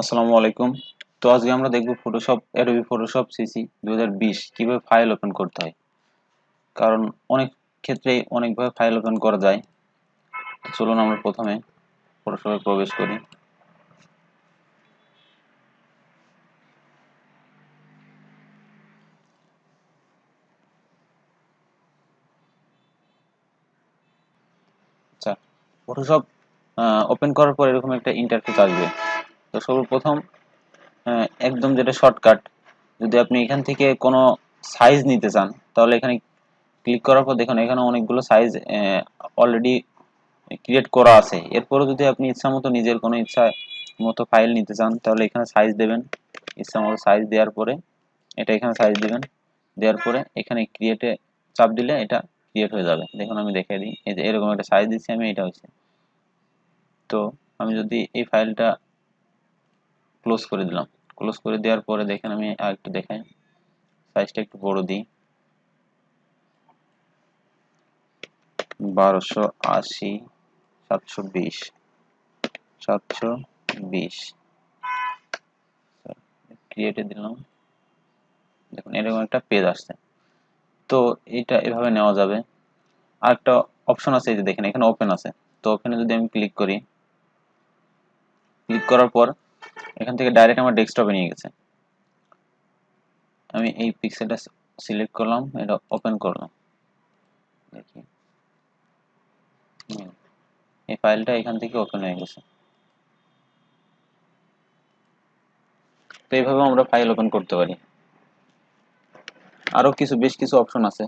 আসসালামু আলাইকুম। তো আজকে আমরা দেখব অ্যাডোবি ফটোশপ সিসি 2020 কিভাবে ফাইল ওপেন করতে হয়। কারণ অনেক ক্ষেত্রেই অনেকভাবে ফাইল ওপেন করা যায়। তো চলুন আমরা প্রথমে ফটোশপে প্রবেশ করি। আচ্ছা, ফটোশপ ওপেন করার পর এরকম একটা ইন্টারফেস আসবে। তো সর্বপ্রথম একদম যেটা শর্টকাট, যদি আপনি এখান থেকে কোনো সাইজ নিতে চান তাহলে এখানে ক্লিক করার পর দেখুন এখানে অনেকগুলো সাইজ অলরেডি ক্রিয়েট করা আছে। এরপরও যদি আপনি ইচ্ছা মতো নিজের কোনো ইচ্ছা মতো ফাইল নিতে চান তাহলে এখানে সাইজ দেবেন। ইচ্ছা মতো সাইজ দেওয়ার পরে এটা এখানে সাইজ দিবেন। দেওয়ার পরে এখানে ক্রিয়েটে চাপ দিলে এটা ক্রিয়েট হয়ে যাবে। দেখুন আমি দেখিয়ে দিই, এই যে এরকম একটা সাইজ দিচ্ছি আমি, এটা হচ্ছে। তো আমি যদি এই ফাইলটা ক্লোজ করে দিলাম, ক্লোজ করে দেওয়ার পরে দেখেন আমি আর একটু দেখাই, সাইজটা একটু বড় দিই, 1280 720 720 ক্রিয়েটে দিলাম। দেখুন এরকম একটা পেজ আসছে। তো এটা এভাবে নেওয়া যাবে। আর একটা অপশন আছে, এই যে দেখেন এখানে ওপেন আছে। তো ওপেনে যদি আমি ক্লিক করি, ক্লিক করার পর এখান থেকে ডাইরেক্ট আমার ডেস্কটপে নিয়ে গেছে। আমি এই পিক্সেলটা সিলেক্ট করলাম, এটা ওপেন করলাম, দেখি এই ফাইলটা এখান থেকে ওপেন হয়ে গেছে। তো এইভাবে আমরা ফাইল ওপেন করতে পারি। আরো বেশ কিছু অপশন আছে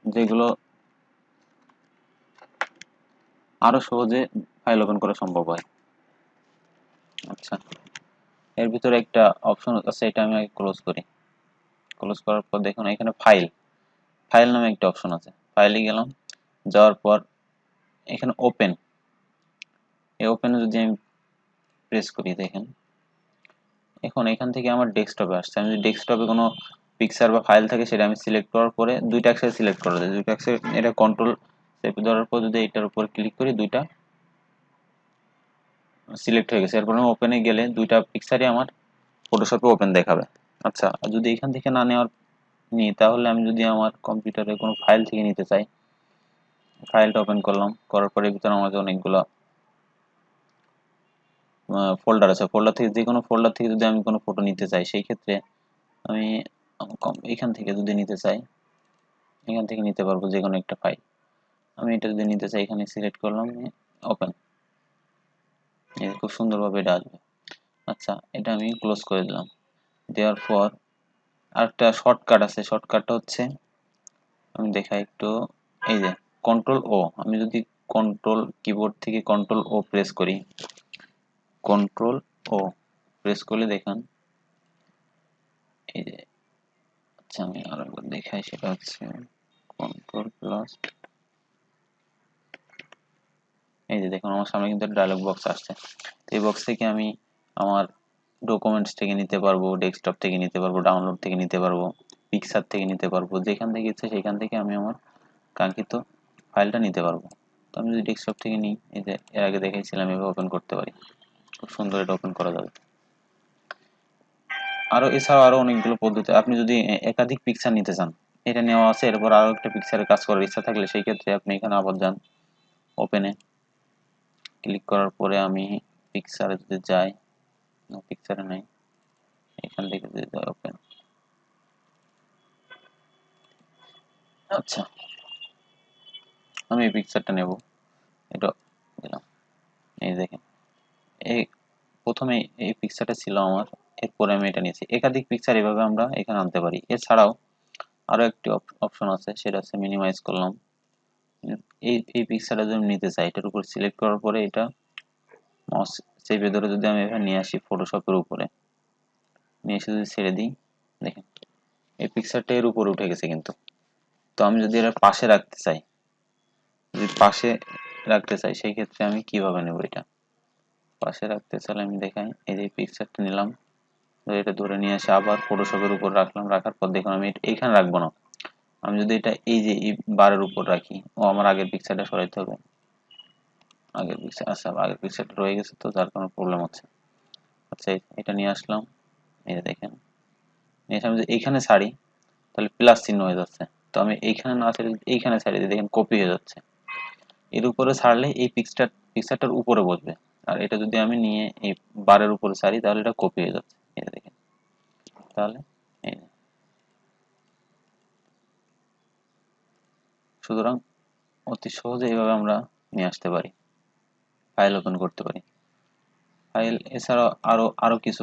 যেগুলো আরো সহজে ফাইল ওপেন করা সম্ভব হয়। আচ্ছা, এর ভিতরে একটা অপশন আছে, এটা আমি আগে ক্লোজ করি। ক্লোজ করার পর দেখুন এখানে ফাইল ফাইল নামে একটা অপশন আছে। ফাইলে গেলাম, যাওয়ার পর এখানে ওপেন, এই ওপেনে যদি আমি প্রেস করি দেখেন এখন এখান থেকে আমার ডেস্কটপে আসছে। আমি যদি ডেস্কটপে কোনো পিকচার বা ফাইল থাকে সেটা আমি সিলেক্ট করার পরে দুইটা একসাথে সিলেক্ট করা যায়। দুইটা একসাথে এটা কন্ট্রোল চেপে ধরার পর যদি এটার উপর ক্লিক করি দুইটা সিলেক্ট হয়ে গেছে। এরপর আমি ওপেনে গেলে দুইটা পিকচারই আমার ফটোশপে ওপেন দেখাবে। আচ্ছা, আর যদি এখান থেকে না নিই তাহলে আমি যদি আমার কম্পিউটারে কোনো ফাইল থেকে নিতে চাই, ফাইলটা ওপেন করলাম, করার পরে ভিতরে আমাদের অনেকগুলো ফোল্ডার আছে। ফোল্ডার থেকে যে কোনো ফোল্ডার থেকে যদি আমি কোনো ফটো নিতে চাই সেই ক্ষেত্রে আমি এখান থেকে যদি নিতে চাই এখান থেকে নিতে পারবো যে কোনো একটা ফাইল। আমি এটা যদি নিতে চাই এখানে সিলেক্ট করলাম, ওপেন, খুব সুন্দরভাবে এটা আসবে। আচ্ছা, এটা আমি ক্লোজ করে দিলাম। দেওয়ার পর আরেকটা শর্টকাট আছে, শর্টকাটটা হচ্ছে আমি দেখাই একটু, এই যে কন্ট্রোল ও, আমি যদি কন্ট্রোল কিবোর্ড থেকে কন্ট্রোল ও প্রেস করি, কন্ট্রোল ও প্রেস করলে দেখেন এই যে, আচ্ছা আমি আরেকবার দেখাই, সেটা হচ্ছে কন্ট্রোল প্লাস, এই যে দেখুন আমার সামনে কিন্তু ডায়লগ বক্স আসছে। তো এই বক্স থেকে আমি আমার ডকুমেন্টস থেকে নিতে পারবো, ডেস্কটপ থেকে নিতে পারবো, ডাউনলোড থেকে নিতে পারবো, পিকচার থেকে নিতে পারবো, যেখান থেকে ইচ্ছে সেখান থেকে আমি আমার কাঙ্ক্ষিত ফাইলটা নিতে পারবো। তো আমি যদি ডেস্কটপ থেকে নিই, এই যে এর আগে দেখাইছিলাম এভাবে ওপেন করতে পারি, খুব সুন্দর এটা ওপেন করা যাবে। এছাড়াও আরো অনেকগুলো পদ্ধতি, আপনি যদি একাধিক পিকচার নিতে চান, এটা নেওয়া আছে, এরপর আরো একটা পিকচারে কাজ করার ইচ্ছা থাকলে সেই ক্ষেত্রে আপনি এখানে আবার যান, ওপেনে ক্লিক করার পরে আমি পিকচারে যদি যাই, পিকচারে নাই, এখান থেকে যদি যাই ওপেন, আচ্ছা আমি এই পিকচারটা নেব, এটা দিলাম, এই দেখেন এই প্রথমে এই পিকচারটা ছিল আমার, এরপরে আমি এটা নিয়েছি। একাধিক পিকচার এভাবে আমরা এখানে আনতে পারি। এছাড়াও আরো একটি অপশন আছে, সেটা হচ্ছে মিনিমাইজ করলাম। এই পিকচারটা যদি আমি নিতে চাই, এটার উপর সিলেক্ট করার পরে এটা মাউস চেপে ধরে যদি আমি এখানে নিয়ে আসি ফটোশপের উপরে, নিয়ে এসে যদি ছেড়ে দিই, দেখেন এই পিকচারটা এর উপরে উঠে গেছে কিন্তু। তো আমি যদি এর পাশে রাখতে চাই, যদি পাশে রাখতে চাই সেই ক্ষেত্রে আমি কিভাবে নেব? এটা পাশে রাখতে চাইলে আমি দেখাই, এই যে পিকচারটা নিলাম, এটা ধরে নিয়ে এসে আবার ফটোশপের উপর রাখলাম। রাখার পর দেখুন আমি এইখানে রাখবো না, আমি যদি এটা এই যে এই বারের উপর রাখি, আমার আগের পিকচারটা সরাইতে হবে। আগের পিকচার, আচ্ছা আগের পিকচারটা রয়ে গেছে, তো যার কারণে প্রবলেম হচ্ছে। আচ্ছা এটা নিয়ে আসলাম, এই যে দেখেন নিয়ে আসলাম যে এইখানে ছাড়ি তাহলে প্লাস চিহ্ন হয়ে যাচ্ছে। তো আমি এইখানে না ছাড়ি এইখানে ছাড়ি দিয়ে দেখেন কপি হয়ে যাচ্ছে। এর উপরে ছাড়লে এই পিকচারটার উপরে বসবে, আর এটা যদি আমি নিয়ে এই বারের উপরে ছাড়ি তাহলে এটা কপি হয়ে যাচ্ছে। এই দেখেন তাহলে এই যে। সুতরাং অতি সহজে এইভাবে আমরা নিয়ে আসতে পারি, ফাইল ওপেন করতে পারি। ফাইল এছাড়াও আরো কিছু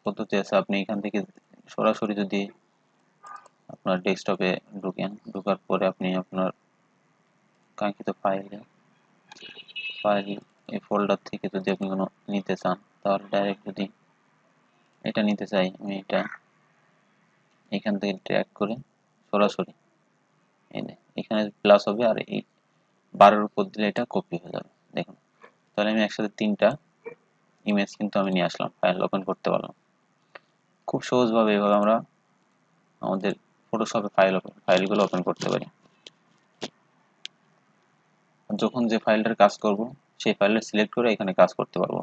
পদ্ধতি আছে। আপনি এখান থেকে সরাসরি যদি আপনার ডেস্কটপে ঢোকার পরে আপনি আপনার কাঙ্ক্ষিত ফাইল এই ফোল্ডার থেকে যদি আপনি কোনো নিতে চান তাহলে ডাইরেক্ট যদি এটা নিতে চাই আমি এটা এখান থেকে ড্র্যাগ করে সরাসরি এই যে এখানে প্লাস হবে আর এই বারের উপর দিলে এটা কপি হয়ে যাবে। দেখুন তাহলে আমি একসাথে 3টা ইমেজ কিন্তু আমি নিয়ে আসলাম, ফাইল ওপেন করতে পারলাম। খুব সহজভাবে এভাবে আমরা আমাদের ফটোশপে ফাইলগুলো ওপেন করতে পারি। যখন যে ফাইলটার কাজ করব সেই ফাইলটা সিলেক্ট করে এখানে কাজ করতে পারবো।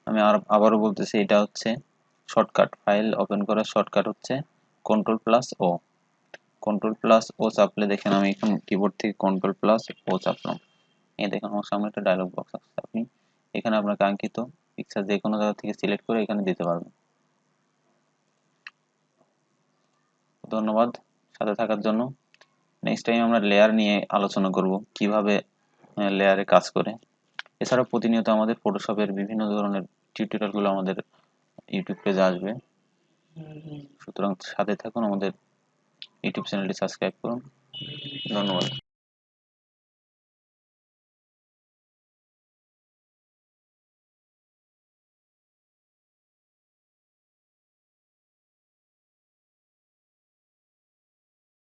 আমি আবারও বলতেছি, এটা হচ্ছে শর্টকাট, ফাইল ওপেন করার শর্টকাট হচ্ছে কন্ট্রোল+ও। কন্ট্রোল+ও চাপলে দেখেন আমি এখন কিবোর্ড থেকে কন্ট্রোল+ও চাপলাম, এই দেখেন আমার সামনে একটা ডায়লগ বক্স আসছে। আপনি এখানে আপনার কাঙ্ক্ষিত পিকচার যে কোনো জায়গা থেকে সিলেক্ট করে এখানে দিতে পারবেন। ধন্যবাদ সাথে থাকার জন্য। নেক্সট টাইম আমরা লেয়ার নিয়ে আলোচনা করব, কিভাবে লেয়ারে কাজ করে। এছাড়া প্রতিনিয়ত আমাদের ফটোশপের বিভিন্ন ধরনের টিউটোরিয়ালগুলো আমাদের ইউটিউব পেজে আসবে। সুতরাং সাথে থাকুন, আমাদের ইউটিউব চ্যানেলটি সাবস্ক্রাইব করুন। ধন্যবাদ।